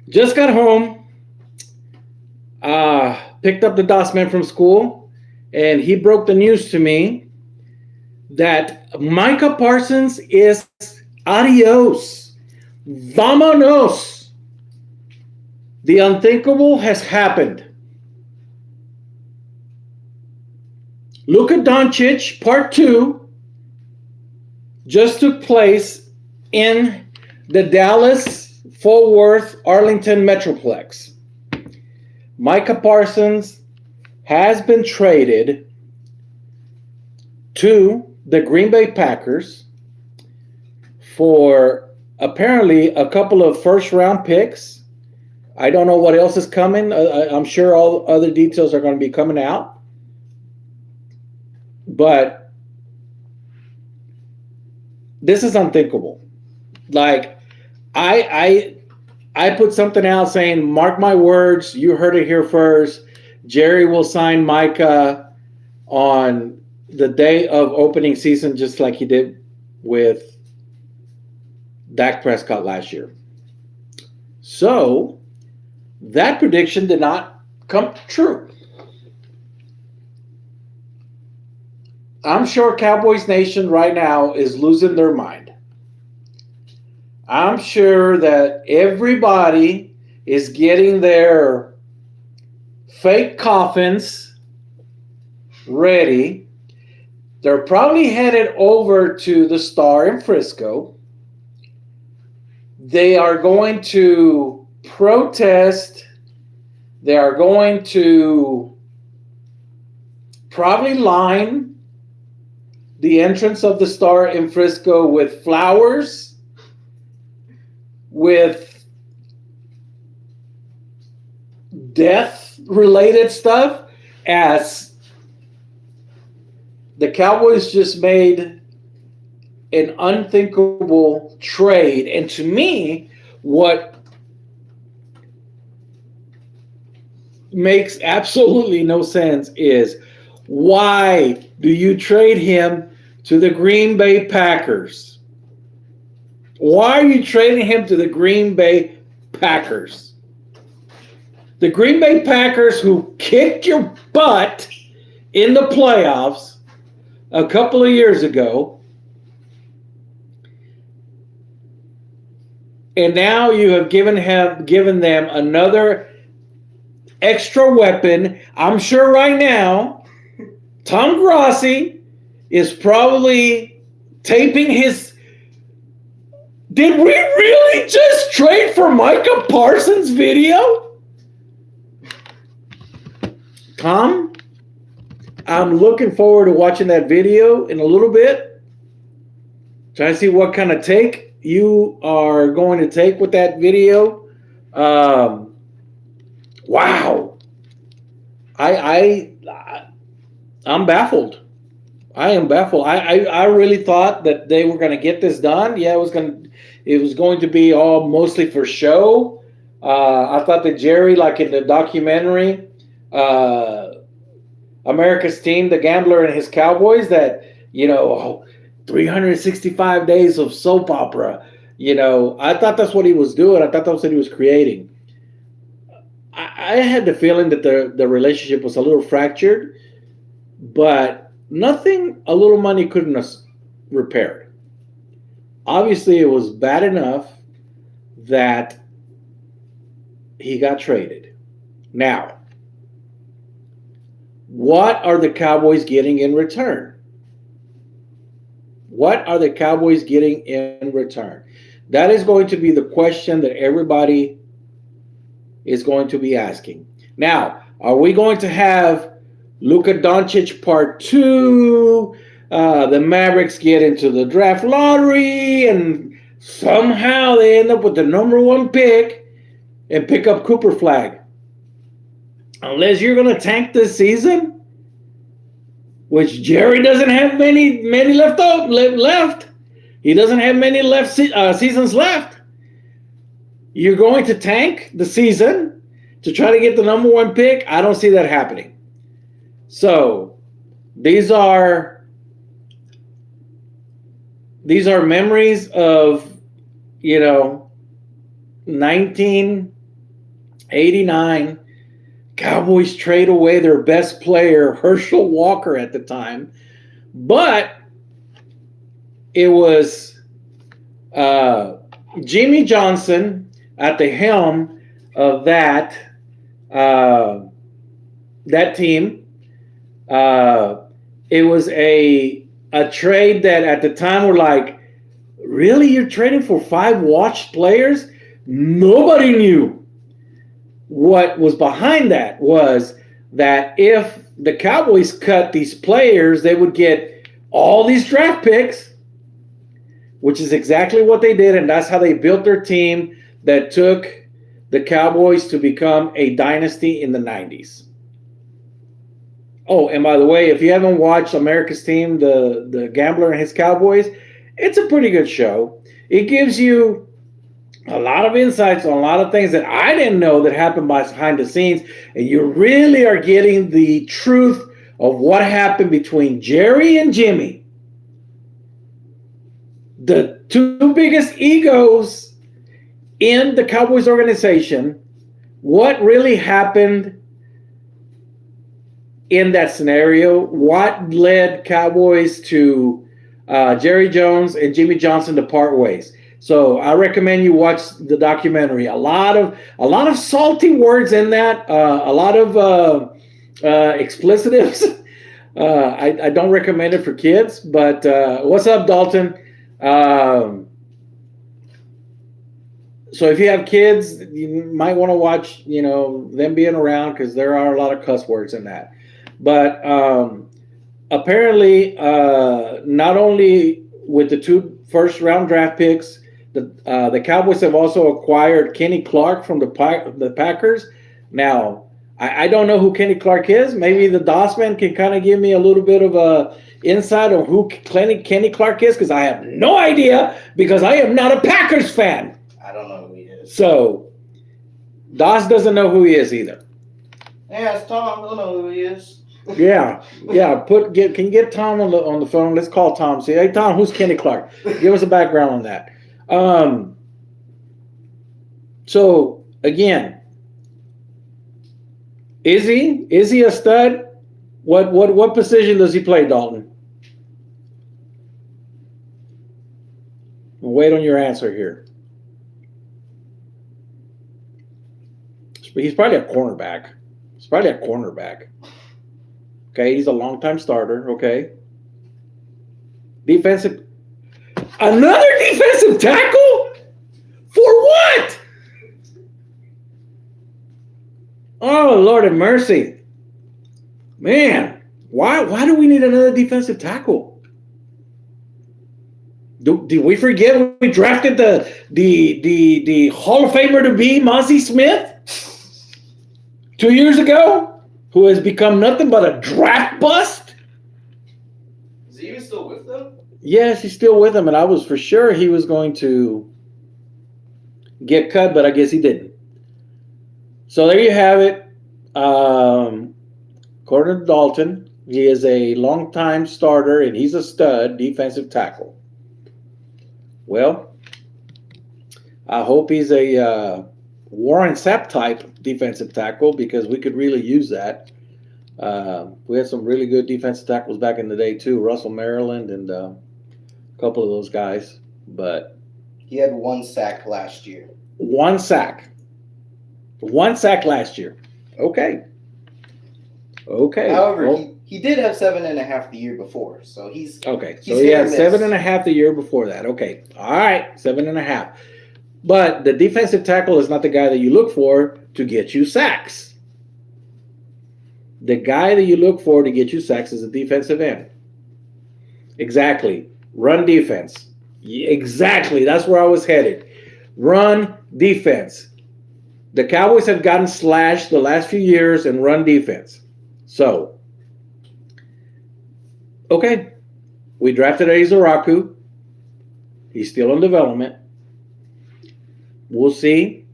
Just got home, picked up the DOS man from school, and he broke the news to me that Micah Parsons is adios. Vamonos. The unthinkable has happened. Luka Doncic, part two, just took place in the Dallas Fort Worth Arlington Metroplex. Micah Parsons has been traded to the Green Bay Packers for apparently a couple of first round picks. I don't know what else is coming. I'm sure all other details are going to be coming out. But this is unthinkable. Like, I put something out saying, mark my words, you heard it here first. Jerry will sign Micah on the day of opening season, just like he did with Dak Prescott last year. So that prediction did not come true. I'm sure Cowboys Nation right now is losing their mind. I'm sure that everybody is getting their fake coffins ready. They're probably headed over to the Star in Frisco. They are going to protest. They are going to probably line the entrance of the Star in Frisco with flowers, with death-related stuff, as the Cowboys just made an unthinkable trade. And to me, what makes absolutely no sense is, why do you trade him to the Green Bay Packers? Why are you trading him to the Green Bay Packers? The Green Bay Packers, who kicked your butt in the playoffs a couple of years ago, and now you have given them another extra weapon. I'm sure right now Tom Grossi is probably taping his. Did we really just trade for Micah Parsons video? Tom, I'm looking forward to watching that video in a little bit. Trying to see what kind of take you are going to take with that video. Wow. I'm baffled. I am baffled. I really thought that they were going to get this done. Yeah, it was going to be all mostly for show. I thought that Jerry, like in the documentary, America's Team, the Gambler and his Cowboys, that 365 days of soap opera. I thought that's what he was doing. I thought that's what he was creating. I had the feeling that the relationship was a little fractured, but nothing a little money couldn't have repaired. Obviously, it was bad enough that he got traded. Now, what are the Cowboys getting in return? What are the Cowboys getting in return? That is going to be the question that everybody is going to be asking. Now, are we going to have Luka Doncic part 2? The Mavericks get into the draft lottery and somehow they end up with the number 1 pick and pick up Cooper Flag. Unless you're going to tank this season, which Jerry doesn't have many left. He doesn't have many seasons left. You're going to tank the season to try to get the number 1 pick? I don't see that happening. So these are memories of 19 '89. Cowboys trade away their best player, Herschel Walker, at the time, but it was Jimmy Johnson at the helm of that team. It was a trade that at the time were like, really, you're trading for 5 watched players? Nobody knew. What was behind that was that if the Cowboys cut these players, they would get all these draft picks, which is exactly what they did, and that's how they built their team that took the Cowboys to become a dynasty in the 90s. Oh, and by the way, if you haven't watched America's Team, the Gambler and His Cowboys, it's a pretty good show. It gives you a lot of insights on a lot of things that I didn't know that happened behind the scenes, and you really are getting the truth of what happened between Jerry and Jimmy. The 2 biggest egos in the Cowboys organization, what really happened in that scenario, what led Cowboys to Jerry Jones and Jimmy Johnson to part ways. So I recommend you watch the documentary. A lot of salty words in that, a lot of explicitives. I don't recommend it for kids, but what's up, Dalton? So if you have kids, you might want to watch, them being around, because there are a lot of cuss words in that. But apparently, not only with the 2 first-round draft picks, the Cowboys have also acquired Kenny Clark from the Packers. Now, I don't know who Kenny Clark is. Maybe the Dossman can kind of give me a little bit of a insight on who Kenny Clark is, because I have no idea, because I am not a Packers fan. I don't know who he is. So, Doss doesn't know who he is either. Yeah, it's Tom. I don't know who he is. Yeah. Can you get Tom on the phone? Let's call Tom. Say, hey, Tom, who's Kenny Clark? Give us a background on that. So again, is he a stud? What position does he play, Dalton? We'll wait on your answer here. He's probably a cornerback. Okay, he's a longtime starter. Okay. Another defensive tackle? For what? Oh, Lord have mercy. Man, why do we need another defensive tackle? Did we forget when we drafted the Hall of Famer to be Mozzie Smith 2 years ago, who has become nothing but a draft bust? Is he even still with them? Yes, he's still with them, and I was for sure he was going to get cut, but I guess he didn't. So there you have it. According to Dalton, he is a longtime starter, and he's a stud defensive tackle. Well, I hope he's a Warren Sapp type defensive tackle, because we could really use that. We had some really good defensive tackles back in the day too, Russell Maryland and a couple of those guys. But he had 1 sack last year. 1 sack. 1 sack last year. Okay. However, he did have 7.5 the year before, so he's okay. So he had 7.5 the year before that. Okay, all right, 7.5. But the defensive tackle is not the guy that you look for to get you sacks. The guy that you look for to get you sacks is a defensive end. Exactly. Run defense. Exactly. That's where I was headed. Run defense. The Cowboys have gotten slashed the last few years in run defense. So, okay. We drafted Azaraku. He's still in development. We'll see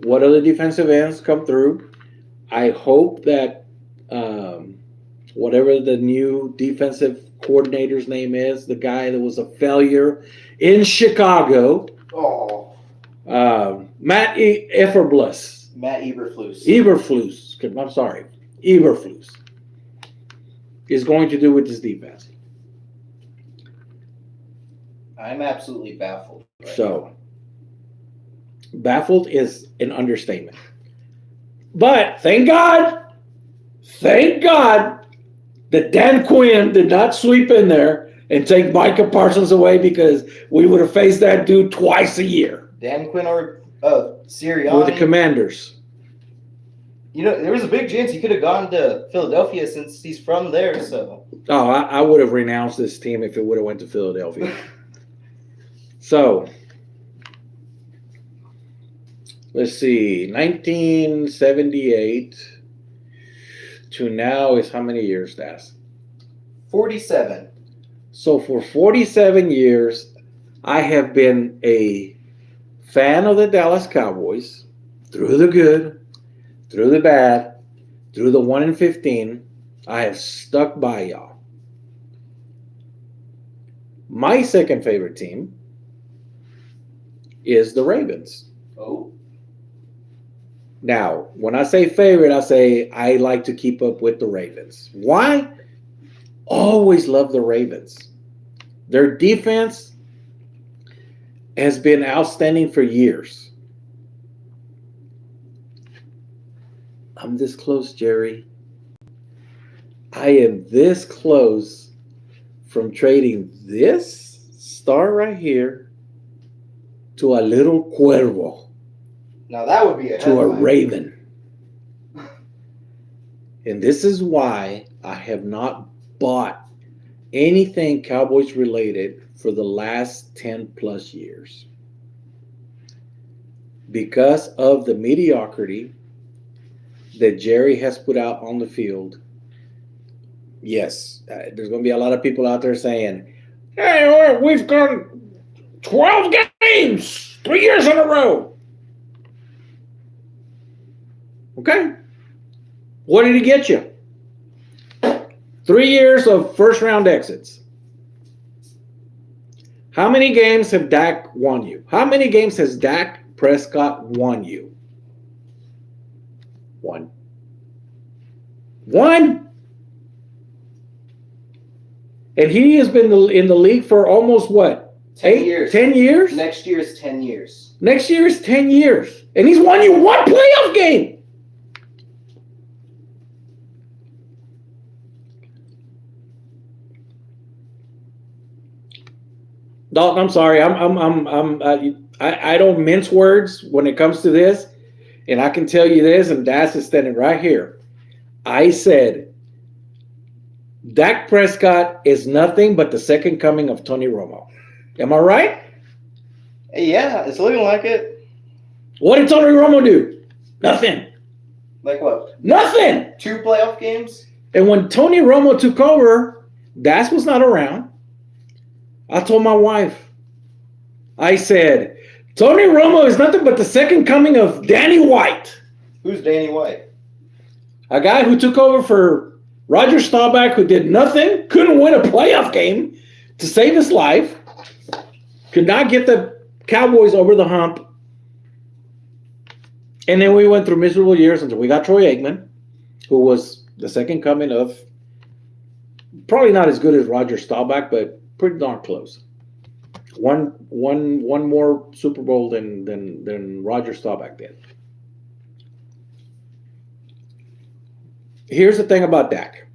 what other defensive ends come through. I hope that whatever the new defensive coordinator's name is, the guy that was a failure in Chicago, Matt Eberflus. Matt Eberflus. Eberflus, I'm sorry, Eberflus is going to do with this defense. I'm absolutely baffled. So, baffled is an understatement. But thank God that Dan Quinn did not sweep in there and take Micah Parsons away, because we would have faced that dude twice a year. Dan Quinn or Sirianni. With the Commanders. You know, there was a big chance he could have gone to Philadelphia since he's from there. So. Oh, I would have renounced this team if it would have went to Philadelphia. So, let's see, 1978 to now is how many years, Das? 47. So for 47 years, I have been a fan of the Dallas Cowboys through the good, through the bad, through the 1-15. I have stuck by y'all. My second favorite team is the Ravens. Oh. Now, when I say favorite, I say I like to keep up with the Ravens. Why? Always love the Ravens. Their defense has been outstanding for years. I'm this close, Jerry. I am this close from trading this star right here to a little cuervo. Now that would be a to a raven. And this is why I have not bought anything Cowboys related for the last 10 plus years. Because of the mediocrity that Jerry has put out on the field. Yes, there's going to be a lot of people out there saying, hey, we've gone 12 games, 3 years in a row. Okay. What did he get you? 3 years of first-round exits. How many games have Dak won you? How many games has Dak Prescott won you? One. And he has been in the league for almost what? 10 years. 10 years? Next year is 10 years. Next year is 10 years. And he's won you one playoff game. Dalton, I'm sorry. I don't mince words when it comes to this, and I can tell you this, and Das is standing right here. I said, Dak Prescott is nothing but the second coming of Tony Romo. Am I right? Yeah, it's looking like it. What did Tony Romo do? Nothing. Like what? Nothing. 2 playoff games? And when Tony Romo took over, Das was not around. I told my wife, I said, Tony Romo is nothing but the second coming of Danny White. Who's Danny White? A guy who took over for Roger Staubach, who did nothing, couldn't win a playoff game to save his life, could not get the Cowboys over the hump. And then we went through miserable years until we got Troy Aikman, who was the second coming of, probably not as good as Roger Staubach, but pretty darn close. One more Super Bowl than Roger Staubach did. Here's the thing about Dak.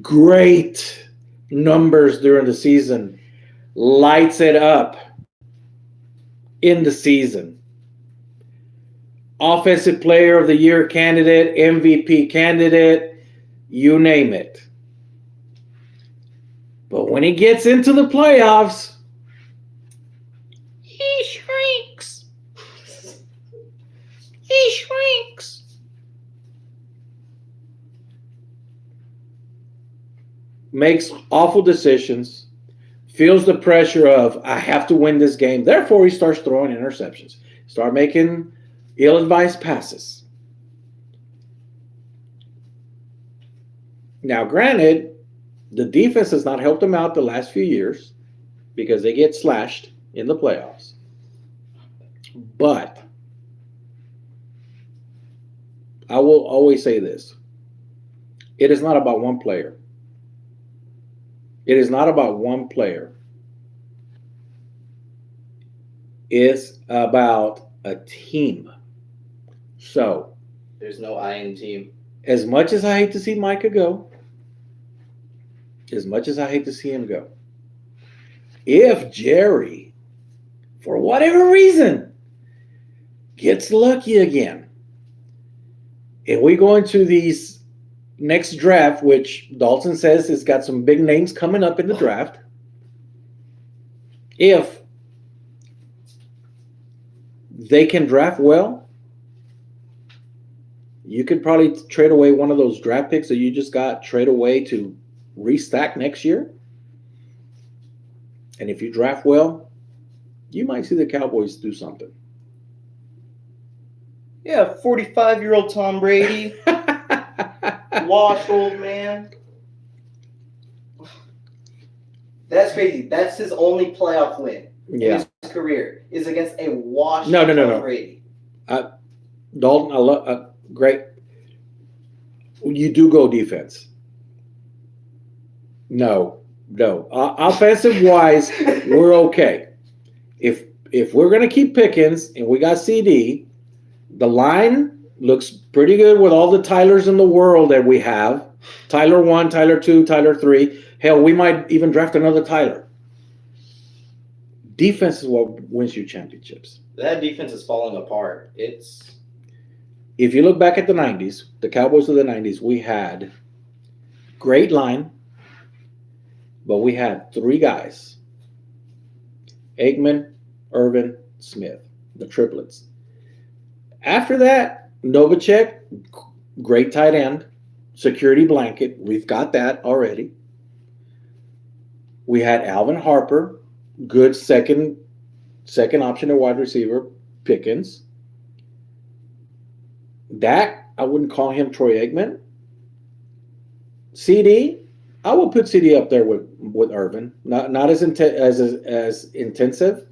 Great numbers during the season. Lights it up in the season. Offensive Player of the Year candidate, MVP candidate, you name it. But when he gets into the playoffs, he shrinks. He shrinks. Makes awful decisions. Feels the pressure of, I have to win this game. Therefore, he starts throwing interceptions. Start making ill-advised passes. Now, granted, the defense has not helped them out the last few years because they get slashed in the playoffs. But I will always say this. It is not about one player. It is not about one player. It's about a team. So, There's no I in team. as much as I hate to see Micah go, as much as I hate to see him go, if Jerry, for whatever reason, gets lucky again, and we go into these next draft, which Dalton says has got some big names coming up in the draft, if they can draft well, you could probably trade away one of those draft picks that you just got, trade away to restack next year. And if you draft well, you might see the Cowboys do something. Yeah, 45-year-old Tom Brady. Washed old man. That's crazy. That's his only playoff win in his career is against a washed Tom Brady. Dalton, I love great. You do go defense. No. Offensive wise, we're okay. If we're gonna keep Pickens and we got CD, the line looks pretty good with all the Tylers in the world that we have. Tyler 1, Tyler 2, Tyler 3. Hell, we might even draft another Tyler. Defense is what wins you championships. That defense is falling apart. If you look back at the 90s, the Cowboys of the 90s, we had great line, but we had three guys. Aikman, Irvin, Smith, the triplets. After that, Novacek, great tight end, security blanket. We've got that already. We had Alvin Harper, good second option at wide receiver, Pickens. Dak, I wouldn't call him Troy Aikman. CD, I will put CD up there with Irvin. Not as intensive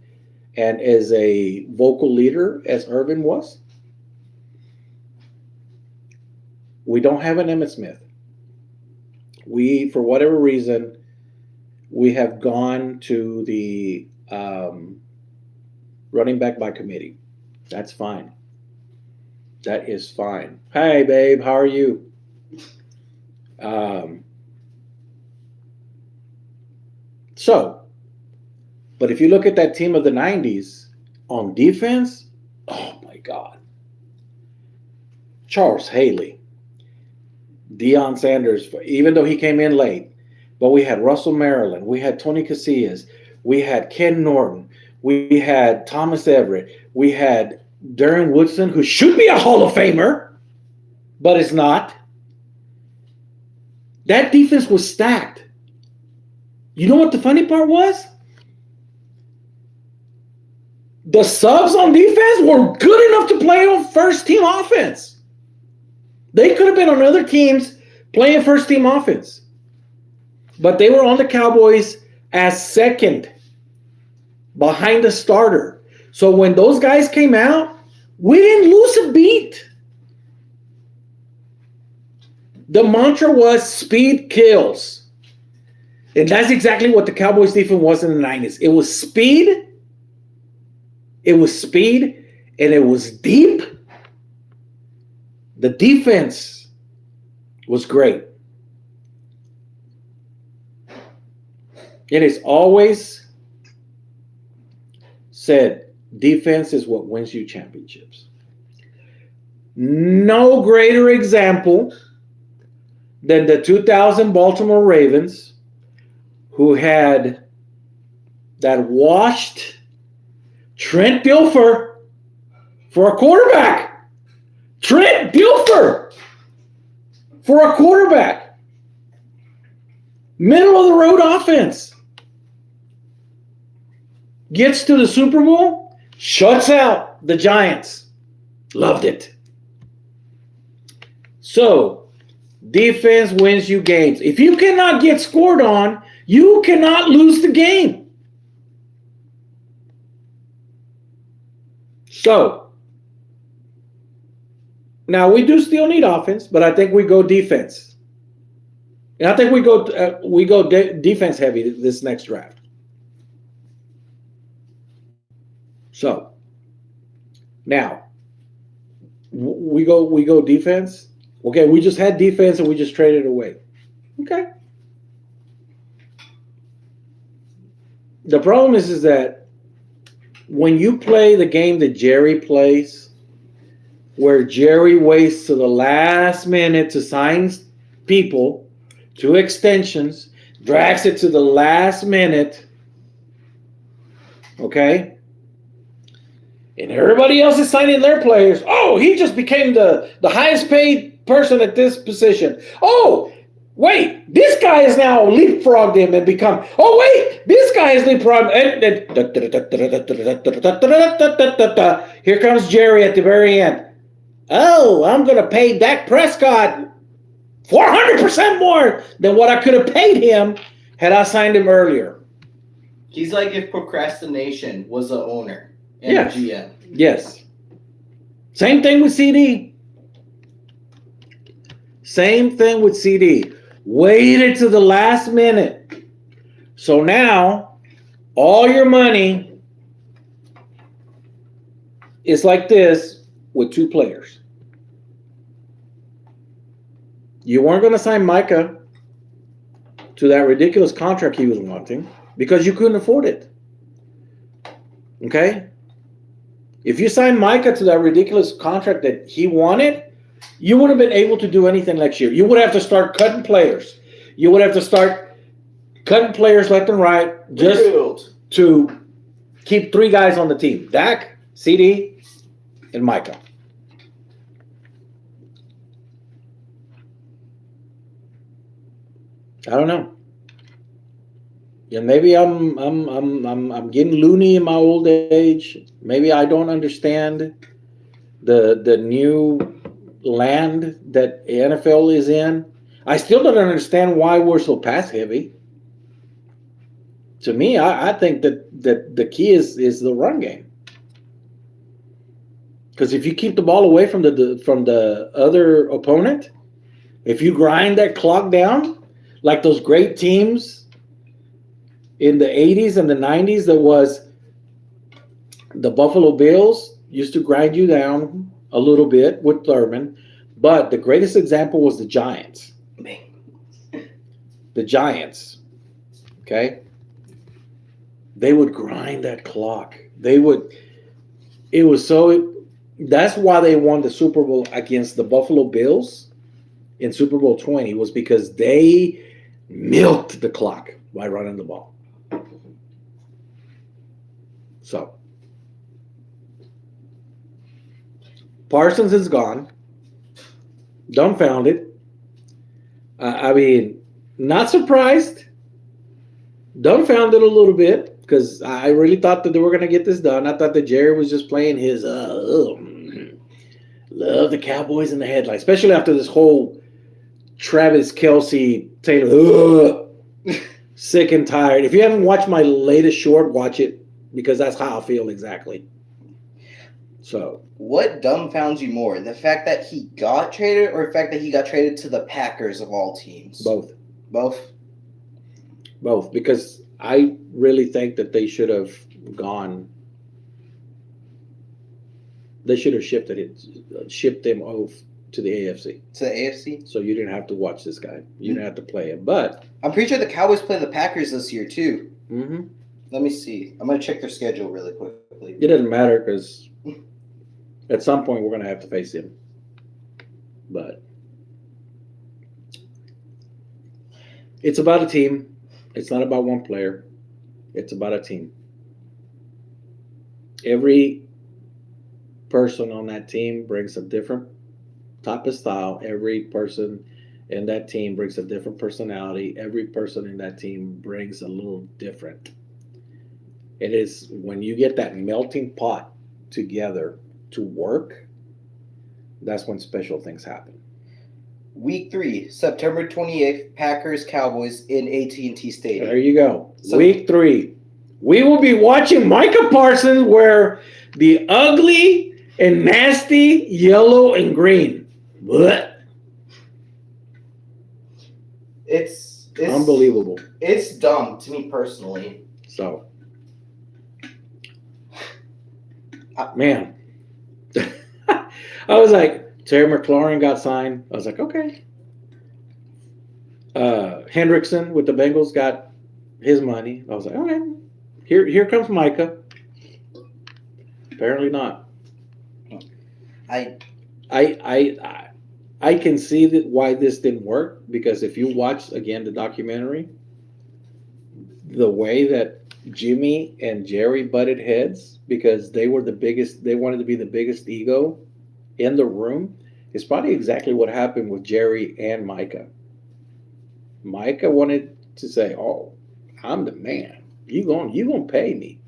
and as a vocal leader as Irvin was. We don't have an Emmitt Smith. We, for whatever reason, we have gone to the running back by committee. That's fine. That is fine. Hey, babe, how are you? But if you look at that team of the 90s on defense, oh my God. Charles Haley, Deion Sanders, even though he came in late, but we had Russell Maryland, we had Tony Casillas, we had Ken Norton, we had Thomas Everett, we had Darren Woodson, who should be a Hall of Famer, but is not. That defense was stacked. You know what the funny part was? The subs on defense were good enough to play on first-team offense. They could have been on other teams playing first-team offense. But they were on the Cowboys as second, behind the starter. So when those guys came out, we didn't lose a beat. The mantra was speed kills. And that's exactly what the Cowboys defense was in the 90s. It was speed, and it was deep. The defense was great. It is always said, defense is what wins you championships. No greater example than the 2000 Baltimore Ravens, who had that washed Trent Dilfer for a quarterback. Trent Dilfer for a quarterback. Middle of the road offense. Gets to the Super Bowl, shuts out the Giants. Loved it. So, defense wins you games. If you cannot get scored on, you cannot lose the game. So, Now we do still need offense, but I think we go defense. And I think we go defense heavy this next draft. So now we go defense. Okay, we just had defense and we just traded away. Okay. The problem is that when you play the game that Jerry plays, where Jerry waits to the last minute to sign people to extensions, drags it to the last minute, okay? And everybody else is signing their players. Oh, he just became the highest paid person at this position. Oh, wait, this guy has now leapfrogged him and become, oh, wait, this guy has leapfrogged. And here comes Jerry at the very end. Oh, I'm going to pay Dak Prescott 400% more than what I could have paid him had I signed him earlier. He's like if procrastination was the owner and yes. the GM. Yes. Same thing with CD. Same thing with CD. Waited to the last minute. So now, all your money is like this with two players. You weren't going to sign Micah to that ridiculous contract he was wanting because you couldn't afford it. Okay? If you signed Micah to that ridiculous contract that he wanted, you wouldn't have been able to do anything next year. You would have to start cutting players. You would have to start cutting players left and right just to keep three guys on the team. Dak, CD, and Micah. I don't know. Yeah, maybe I'm getting loony in my old age. Maybe I don't understand the new land that NFL is in. I still don't understand why we're so pass heavy. To me, I think that the key is the run game. Because if you keep the ball away from the other opponent, if you grind that clock down, like those great teams in the 80s and the 90s, that was the Buffalo Bills used to grind you down a little bit with Thurman, but the greatest example was the Giants. The Giants, okay? They would grind that clock. That's why they won the Super Bowl against the Buffalo Bills in Super Bowl 20, was because they milked the clock by running the ball. So, Parsons is gone. Dumbfounded. I mean, not surprised. Dumbfounded a little bit because I really thought that they were going to get this done. I thought that Jerry was just playing his love the Cowboys in the headlights, especially after this whole Travis Kelce Taylor sick and tired. If you haven't watched my latest short, watch it because that's how I feel exactly. So, what dumbfounds you more, the fact that he got traded or the fact that he got traded to the Packers of all teams? Both. Both, because I really think that they should have gone. They should have shipped him off to the AFC. To the AFC? So you didn't have to watch this guy. You didn't have to play him. But I'm pretty sure the Cowboys play the Packers this year too. Mm-hmm. Let me see. I'm going to check their schedule really quickly. It doesn't matter because at some point we're going to have to face him. But it's about a team. It's not about one player. It's about a team. Every person on that team brings a different type of style. Every person in that team brings a different personality. Every person in that team brings a little different. It is when you get that melting pot together to work, that's when special things happen. Week 3, September 28th, Packers Cowboys in AT&T Stadium. There you go. So, Week 3. We will be watching Micah Parsons wear the ugly and nasty yellow and green. Blech. It's unbelievable. It's dumb to me personally. So, man, I was like, Terry McLaurin got signed. I was like, okay. Hendrickson with the Bengals got his money. I was like, all right, here comes Micah. Apparently not. I can see that why this didn't work, because if you watch again the documentary, the way that Jimmy and Jerry butted heads because they were the biggest, they wanted to be the biggest ego in the room, is probably exactly what happened with Jerry and Micah. Micah wanted to say, "Oh, I'm the man. You gonna pay me,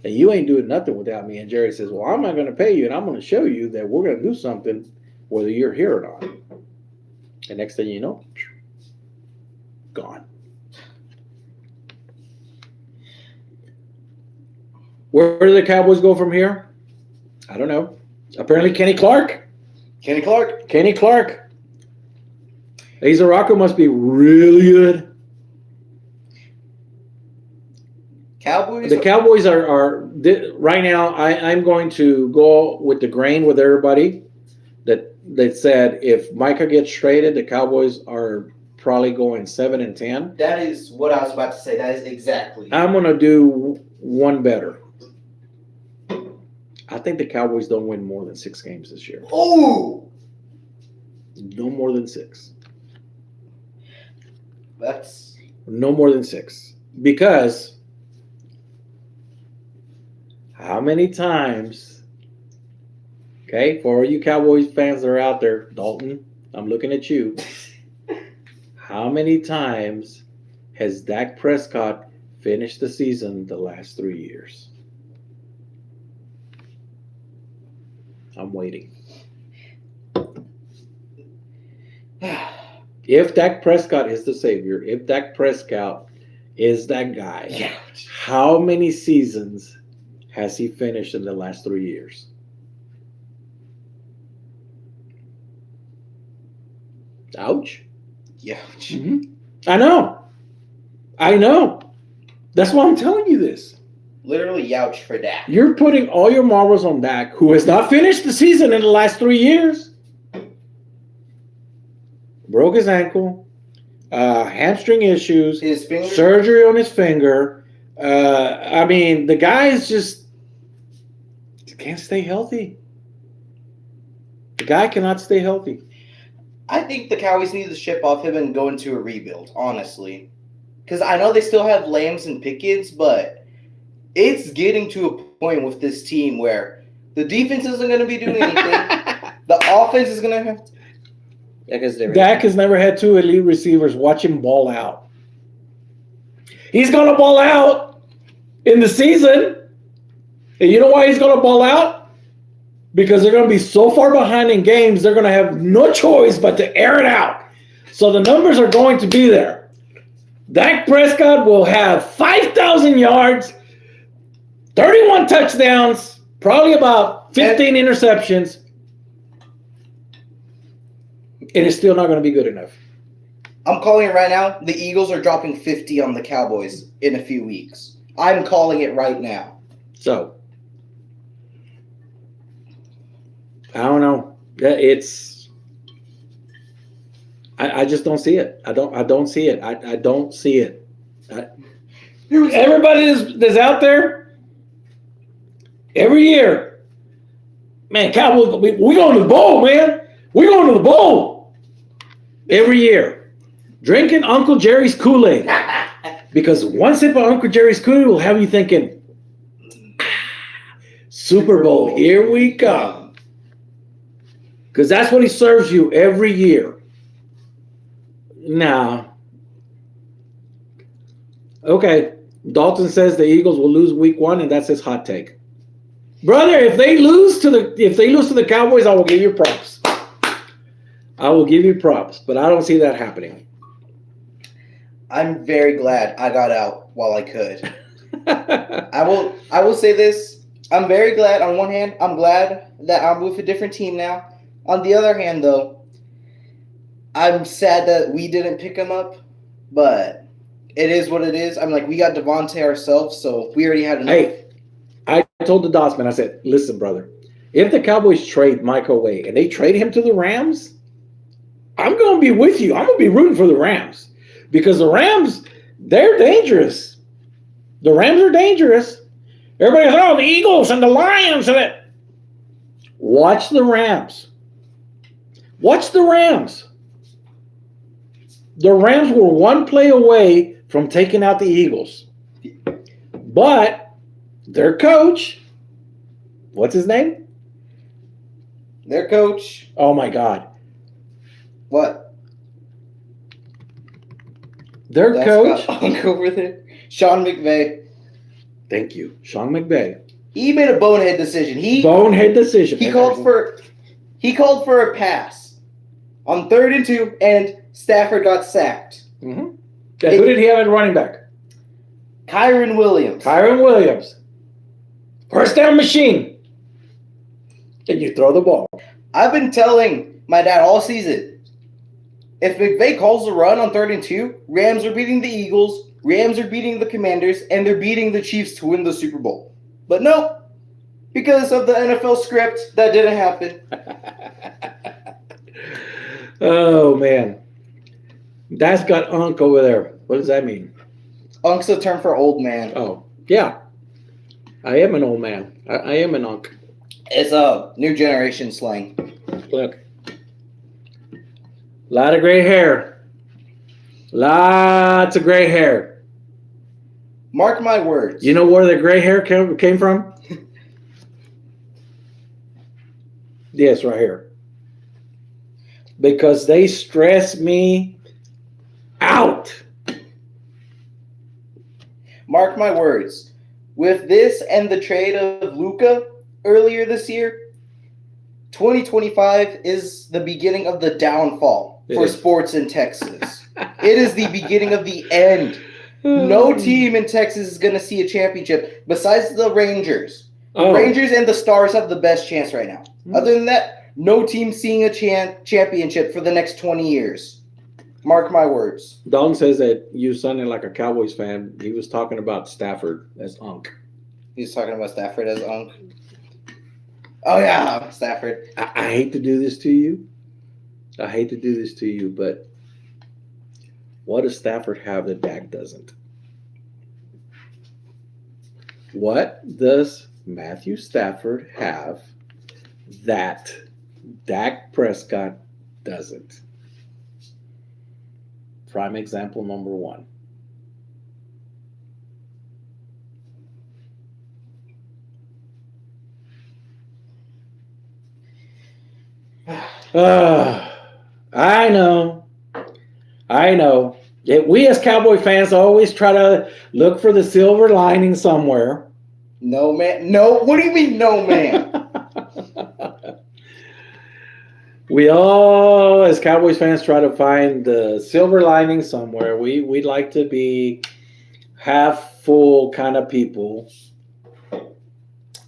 and you ain't doing nothing without me." And Jerry says, "Well, I'm not gonna pay you, and I'm gonna show you that we're gonna do something, whether you're here or not." And next thing you know, gone. Where do the Cowboys go from here? I don't know. Apparently, Kenny Clark. Asa Rocco must be really good. The Cowboys are right now. I'm going to go with the grain with everybody that said if Micah gets traded, the Cowboys are probably going 7-10. That is what I was about to say. That is exactly. I'm gonna do one better. I think the Cowboys don't win more than 6 games this year. Oh, no more than 6. That's no more than 6, because how many times? Okay, for all you Cowboys fans that are out there, Dalton, I'm looking at you. How many times has Dak Prescott finished the season the last 3 years? I'm waiting. If Dak Prescott is the savior, if Dak Prescott is that guy, how many seasons has he finished in the last 3 years? Ouch. Yeah. Mm-hmm. I know. That's why I'm telling you this. Literally youch for Dak. You're putting all your marbles on Dak, who has not finished the season in the last 3 years. Broke his ankle, hamstring issues, his finger, surgery on his finger. I mean, the guy is just can't stay healthy. The guy cannot stay healthy. I think the Cowboys need to ship off him and go into a rebuild, honestly. Because I know they still have Lambs and Pickens, but it's getting to a point with this team where the defense isn't going to be doing anything. The offense is going to have to. Dak has never had 2 elite receivers. Watch him ball out. He's going to ball out in the season. And you know why he's going to ball out? Because they're going to be so far behind in games, they're going to have no choice but to air it out. So the numbers are going to be there. Dak Prescott will have 5,000 yards, 31 touchdowns, probably about 15 interceptions. It is still not going to be good enough. I'm calling it right now. The Eagles are dropping 50 on the Cowboys in a few weeks. I'm calling it right now. So, I don't know. It's I just don't see it. I don't see it. I don't see it. Everybody that's out there, every year, man, Cowboys, we going to the bowl, man. We going to the bowl. Every year, drinking Uncle Jerry's Kool-Aid. Because one sip of Uncle Jerry's Kool-Aid will have you thinking, Super Bowl, here we come. Because that's what he serves you every year. Now, okay, Dalton says the Eagles will lose week 1, and that's his hot take. Brother, if they lose to the Cowboys, I will give you props. But I don't see that happening. I'm very glad I got out while I could. I will say this. I'm very glad. On one hand, I'm glad that I'm with a different team now. On the other hand, though, I'm sad that we didn't pick him up, but it is what it is. I'm like, we got Devontae ourselves, so we already had enough. Hey, I told the Dotsman, I said, listen, brother, if the Cowboys trade Micah away and they trade him to the Rams, I'm going to be with you. I'm going to be rooting for the Rams because the Rams, they're dangerous. The Rams are dangerous. Everybody says, oh, the Eagles and the Lions. And it. Watch the Rams. Watch the Rams. The Rams were one play away from taking out the Eagles. But their coach, what's his name? Their coach. Oh, my God. What? Their That's coach. got Unk over there. Sean McVay. Thank you. Sean McVay. He made a bonehead decision. Bonehead decision. He called for a pass on 3rd and 2, and Stafford got sacked. Mm-hmm. Yeah, who did he have at running back? Kyron Williams. Kyron Williams. First down machine. And you throw the ball. I've been telling my dad all season, if McVay calls a run on 3rd and 2, Rams are beating the Eagles, Rams are beating the Commanders, and they're beating the Chiefs to win the Super Bowl. But no, because of the NFL script, that didn't happen. Oh, man. That's got Unk over there. What does that mean? Unk's a term for old man. Oh, yeah. I am an old man. I am an Unk. It's a new generation slang. Look. A lot of gray hair. Lots of gray hair. Mark my words. You know where the gray hair came from? Yes, right here. Because they stress me out. Mark my words. With this and the trade of Luka earlier this year, 2025 is the beginning of the downfall for sports in Texas. It is the beginning of the end. No team in Texas is going to see a championship besides the Rangers. The Rangers and the Stars have the best chance right now. Other than that, no team seeing a championship for the next 20 years. Mark my words. Dong says that you sounded like a Cowboys fan. He was talking about Stafford as Unk. He's talking about Stafford as Unk. Oh, yeah, Stafford. I hate to do this to you. But what does Stafford have that Dak doesn't? What does Matthew Stafford have that Dak Prescott doesn't? Prime example number one. I know. We as Cowboy fans always try to look for the silver lining somewhere. No, man. No. What do you mean, no, man? We all, as Cowboys fans, try to find the silver lining somewhere. We'd like to be half full kind of people,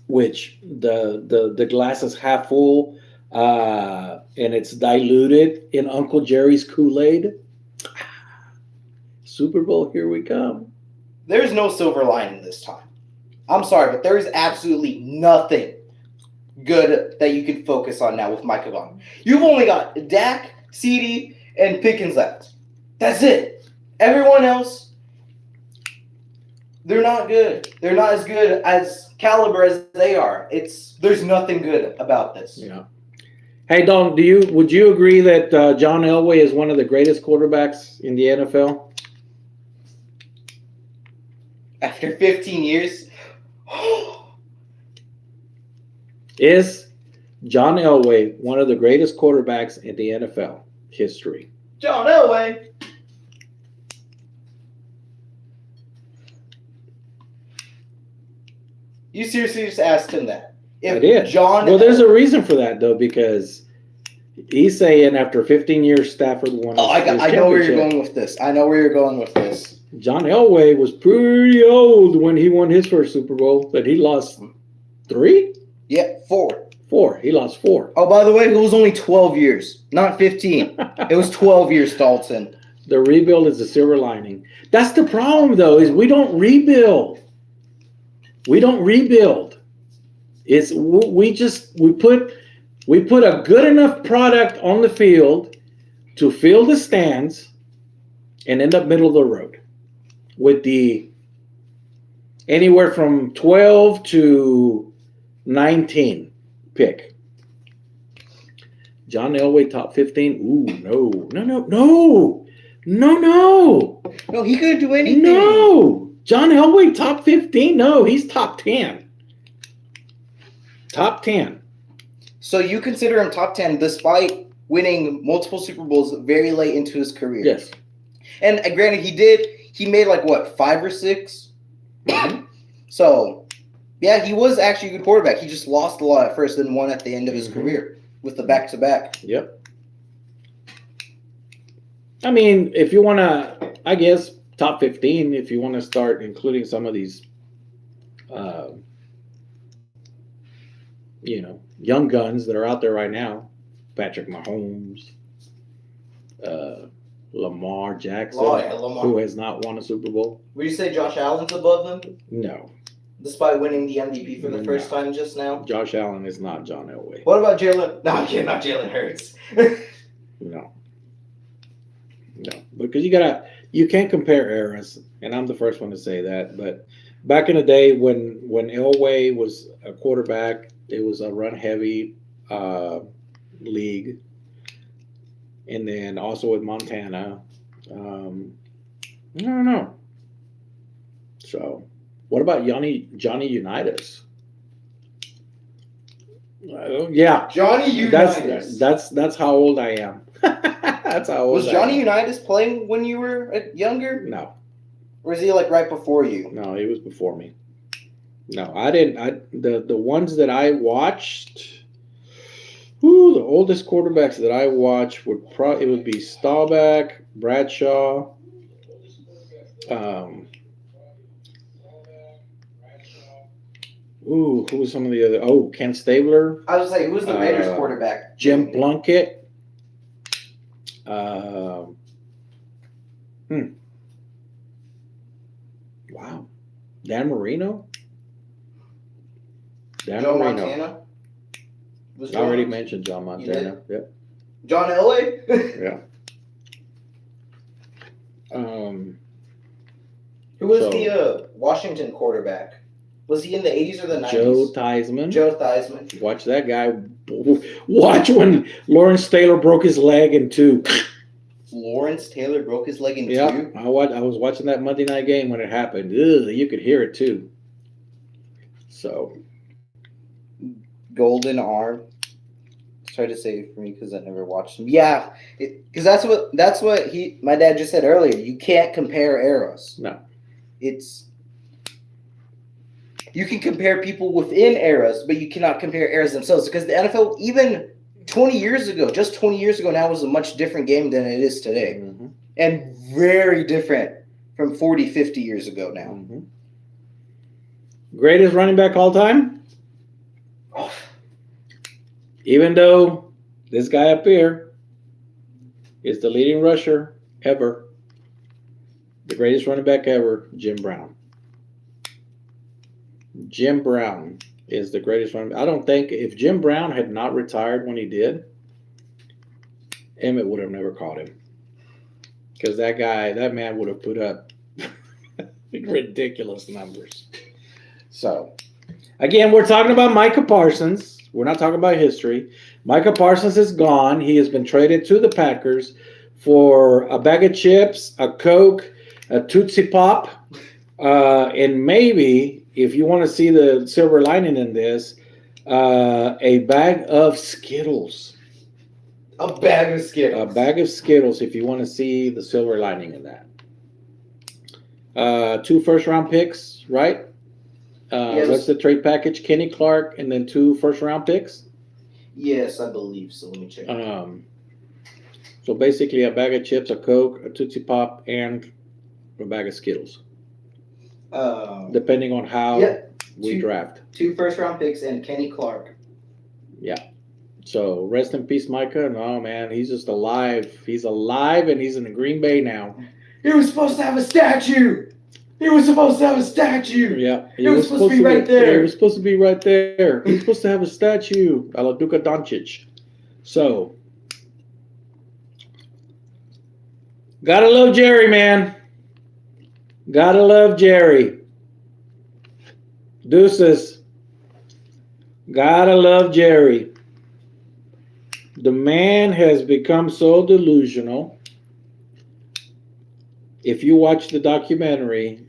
which the glass is half full, and it's diluted in Uncle Jerry's Kool-Aid. Super Bowl, here we come. There's no silver lining this time. I'm sorry, but there is absolutely nothing good that you can focus on now with Micah gone. You've only got Dak, CD, and Pickens left. That's it. Everyone else, they're not good. They're not as good as caliber as they are. There's nothing good about this. Yeah. Hey, Don, would you agree that John Elway is one of the greatest quarterbacks in the NFL? After 15 years? Is John Elway one of the greatest quarterbacks in the NFL history? John Elway. You seriously just asked him that? I did. There's a reason for that, though, because he's saying after 15 years, Stafford won. I know where you're going with this. John Elway was pretty old when he won his first Super Bowl, but he lost 3? Yeah, 4. 4. He lost 4. Oh, by the way, it was only 12 years, not 15. It was 12 years, Dalton. The rebuild is the silver lining. That's the problem, though, is we don't rebuild. We don't rebuild. It's we put a good enough product on the field to fill the stands and end up middle of the road with the anywhere from 12 to 19 pick. John Elway top 15. Ooh, no. No, he couldn't do anything. No. John Elway top 15. No, he's top 10. Top 10. So you consider him top 10 despite winning multiple Super Bowls very late into his career. Yes. And granted, he made like what, 5 or 6? So, yeah, he was actually a good quarterback. He just lost a lot at first, then won at the end of his career with the back-to-back. Yep. I mean, if you want to, I guess, top 15, if you want to start including some of these, young guns that are out there right now, Patrick Mahomes, Lamar Jackson, Lamar. who has not won a Super Bowl. Would you say Josh Allen's above him? No. Despite winning the MVP for the first time just now? Josh Allen is not John Elway. What about Jalen? No, I'm kidding, not Jalen Hurts. No, because you can't compare eras, and I'm the first one to say that. But back in the day when Elway was a quarterback, it was a run heavy league, and then also with Montana, I don't know. So, what about Johnny Unitas? Yeah, Johnny Unitas. That's how old I am. That's how old. Was Johnny Unitas playing when you were younger? No. Or is he like right before you? No, he was before me. No, I didn't. The ones that I watched, the oldest quarterbacks that I watched would be Staubach, Bradshaw, who was some of the other? Oh, Ken Stabler. I was like, who was the Raiders quarterback? Jim Plunkett. Wow. Dan Marino? Joe Montana? I already mentioned John Montana. Yep. John Elway? Yeah. Who was the Washington quarterback? Was he in the 80s or the 90s? Joe Theismann. Joe Theismann. Watch that guy. Watch when Lawrence Taylor broke his leg in 2. Lawrence Taylor broke his leg in 2? Yeah, I was watching that Monday night game when it happened. Ugh, you could hear it too. So. Golden arm. Try to say it for me because I never watched him. Yeah, because that's what my dad just said earlier. You can't compare eras. No. You can compare people within eras, but you cannot compare eras themselves because the NFL, even 20 years ago, just 20 years ago now, was a much different game than it is today. Mm-hmm. And very different from 40, 50 years ago now. Mm-hmm. Greatest running back all time? Oh. Even though this guy up here is the leading rusher ever, the greatest running back ever, Jim Brown. Jim Brown is the greatest running back. I don't think if Jim Brown had not retired when he did, Emmett would have never caught him. Because that man would have put up ridiculous numbers. So, again, we're talking about Micah Parsons. We're not talking about history. Micah Parsons is gone. He has been traded to the Packers for a bag of chips, a Coke, a Tootsie Pop, and maybe, if you want to see the silver lining in this, a bag of Skittles. A bag of Skittles. A bag of Skittles, if you want to see the silver lining in that. 2 first-round picks, right? Yes. What's the trade package? Kenny Clark, and then 2 first-round picks? Yes, I believe so. Let me check. So basically a bag of chips, a Coke, a Tootsie Pop, and a bag of Skittles. Depending on how we draft. 2 first-round picks and Kenny Clark. Yeah. So rest in peace, Micah. No, man, he's just alive. He's alive, and he's in the Green Bay now. He was supposed to have a statue. He was supposed to have a statue. Yeah, he was supposed to be right there. He was supposed to be right there. He's supposed to have a statue, a la Luka Doncic. So, gotta love Jerry, man. Gotta love Jerry. Deuces. Gotta love Jerry. The man has become so delusional. If you watch the documentary,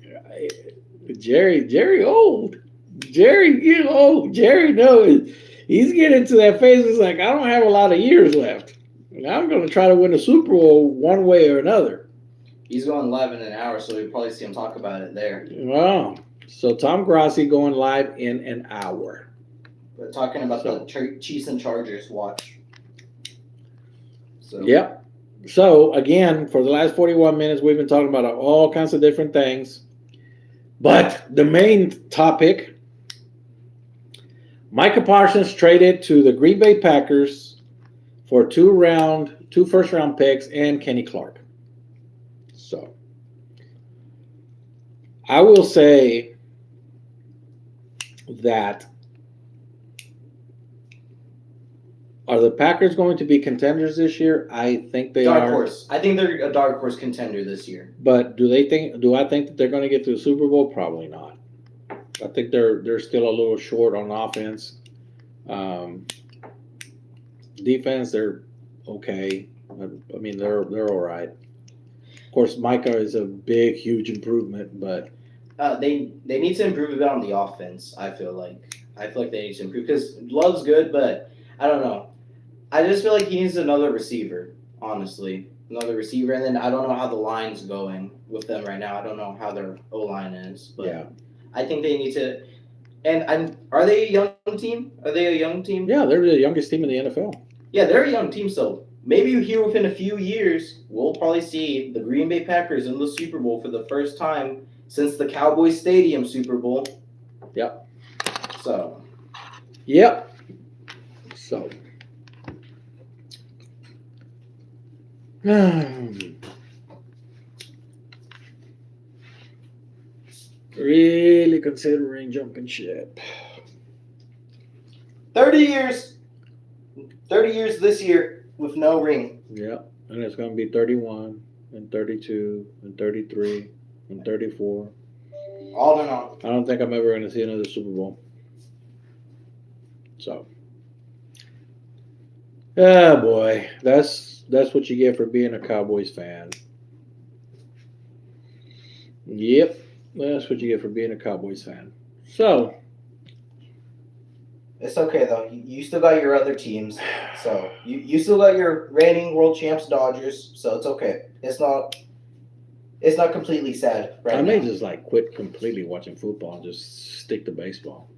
Jerry old. Jerry old. Jerry knows he's getting to that phase. It's like, I don't have a lot of years left. I'm going to try to win a Super Bowl one way or another. He's going live in an hour, so you'll probably see him talk about it there. Wow. So Tom Grossi going live in an hour. We're talking about the Chiefs and Chargers. Watch. So. Yep. So, again, for the last 41 minutes, we've been talking about all kinds of different things. But the main topic, Micah Parsons traded to the Green Bay Packers for 2 first-round picks and Kenny Clark. So, I will say that are the Packers going to be contenders this year? I think they are. Dark horse. I think they're a dark horse contender this year. But do I think that they're going to get to the Super Bowl? Probably not. I think they're still a little short on offense. Defense, they're okay. I mean, they're all right. Of course, Micah is a big, huge improvement, but they need to improve a bit on the offense. I feel like they need to improve because Love's good, but I don't know. I just feel like he needs another receiver, honestly. Another receiver, and then I don't know how the line's going with them right now. I don't know how their O-line is, but yeah. I think they need to. And are they a young team? Are they a young team? Yeah, they're the youngest team in the NFL. Yeah, they're a young team, so maybe here within a few years, we'll probably see the Green Bay Packers in the Super Bowl for the first time since the Cowboys Stadium Super Bowl. Yep. So. Yep. So. Really considering jumping ship. 30 years. 30 years this year with no ring. Yeah, and it's going to be 31 and 32 and 33 and 34. All in all. I don't think I'm ever going to see another Super Bowl. So. Oh, boy. That's what you get for being a Cowboys fan. Yep. That's what you get for being a Cowboys fan. So. It's okay, though. You still got your other teams. So, you still got your reigning world champs Dodgers. So, it's okay. It's not completely sad right now. I may just, quit completely watching football and just stick to baseball.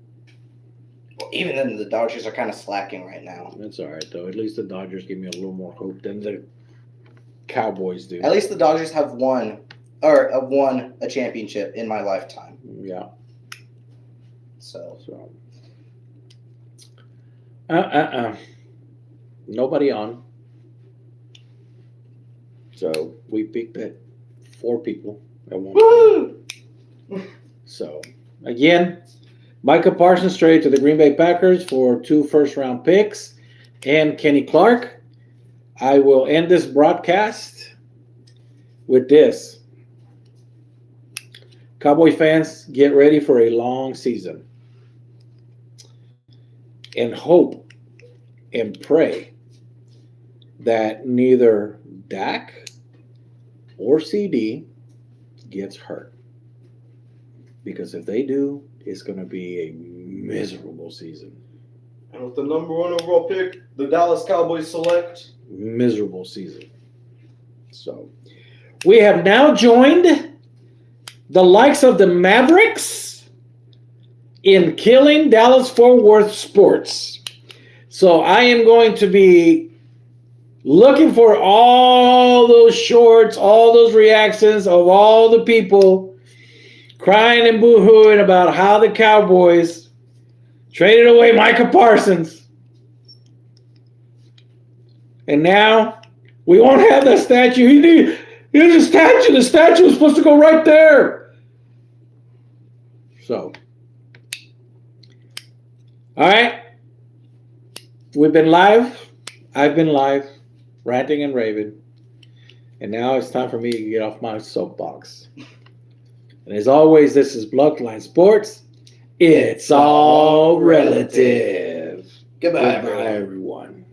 Well, even then, the Dodgers are kind of slacking right now. That's all right, though. At least the Dodgers give me a little more hope than the Cowboys do. At least the Dodgers have won a championship in my lifetime. Yeah. So. Nobody on. So we picked at 4 people at one point. So again, Micah Parsons traded to the Green Bay Packers for 2 first-round picks and Kenny Clark. I will end this broadcast with this. Cowboy fans, get ready for a long season. And hope and pray that neither Dak or CD gets hurt. Because if they do, it's going to be a miserable season. And with the number 1 overall pick, the Dallas Cowboys select. Miserable season. So, we have now joined the likes of the Mavericks in killing Dallas-Fort Worth sports. So, I am going to be looking for all those shorts, all those reactions of all the people crying and boo-hooing about how the Cowboys traded away Micah Parsons. And now we won't have that statue. Here's a statue. The statue was supposed to go right there. So, all right. We've been live. I've been live, ranting and raving. And now it's time for me to get off my soapbox. And as always, this is Bloodline Sports. It's all relative. Goodbye, everyone.